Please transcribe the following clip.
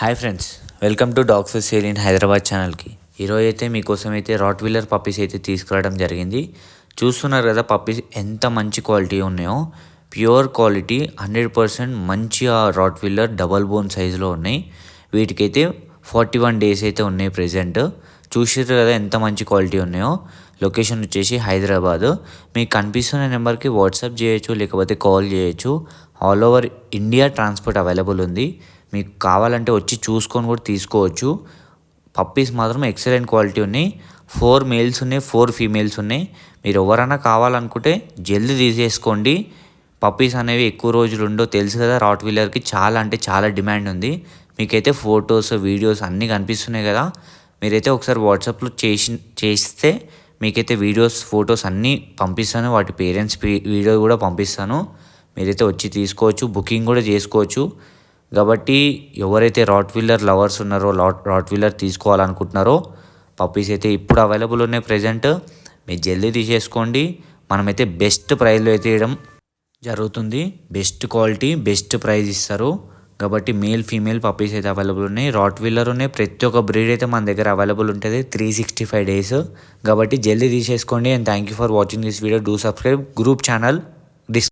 Hi friends, welcome to dogs for sale in Hyderabad ఛానల్కి. ఈరోజు అయితే మీకోసం అయితే రాట్ వీలర్ పప్పీస్ అయితే తీసుకురావడం జరిగింది. చూస్తున్నారు కదా పప్పీస్ ఎంత మంచి క్వాలిటీ ఉన్నాయో. ప్యూర్ క్వాలిటీ 100% మంచి రాట్ వీలర్ డబల్ బోన్ సైజులో ఉన్నాయి. వీటికైతే 41 డేస్ అయితే ఉన్నాయి ప్రెజెంట్. చూసారు కదా ఎంత మంచి క్వాలిటీ ఉన్నాయో. లొకేషన్ వచ్చేసి హైదరాబాద్. మీకు కనిపిస్తున్న నెంబర్కి వాట్సాప్ చేయొచ్చు, లేకపోతే కాల్ చేయొచ్చు. All over India transport available ఉంది. మీకు కావాలంటే వచ్చి చూసుకొని కూడా తీసుకోవచ్చు. పప్పీస్ మాత్రం ఎక్సలెంట్ క్వాలిటీ ఉన్నాయి. 4 మేల్స్ ఉన్నాయి, 4 ఫీమేల్స్ ఉన్నాయి. మీరు ఎవరైనా కావాలనుకుంటే జల్దీ తీసేసుకోండి. పప్పీస్ అనేవి ఎక్కువ రోజులు ఉండో తెలుసు కదా. రాట్ వీలర్కి చాలా అంటే చాలా డిమాండ్ ఉంది. మీకైతే ఫొటోస్, వీడియోస్ అన్నీ కనిపిస్తున్నాయి కదా. మీరైతే ఒకసారి వాట్సాప్లో చేస్తే మీకైతే వీడియోస్, ఫొటోస్ అన్నీ పంపిస్తాను. వాటి పేరెంట్స్ వీడియో కూడా పంపిస్తాను. మీరైతే వచ్చి తీసుకోవచ్చు, బుకింగ్ కూడా చేసుకోవచ్చు. కాబట్టి ఎవరైతే రాట్ వీలర్ లవర్స్ ఉన్నారో, రాట్ వీలర్ తీసుకోవాలనుకుంటున్నారో, పప్పీస్ అయితే ఇప్పుడు అవైలబుల్ ఉన్నాయి ప్రెజెంట్. మీరు జల్దీ తీసేసుకోండి. మనమైతే బెస్ట్ ప్రైస్లో అయితే ఇవ్వడం జరుగుతుంది. బెస్ట్ క్వాలిటీ, బెస్ట్ ప్రైస్ ఇస్తారు. కాబట్టి మేల్, ఫీమేల్ పప్పీస్ అయితే అవైలబుల్ ఉన్నాయి. రాట్ వీలర్ ఉన్నాయి. ప్రతి ఒక్క బ్రీడ్ అయితే మన దగ్గర అవైలబుల్ ఉంటుంది 365 డేస్. కాబట్టి జల్దీ తీసేసుకోండి. And thank you for watching this video. Do subscribe group channel.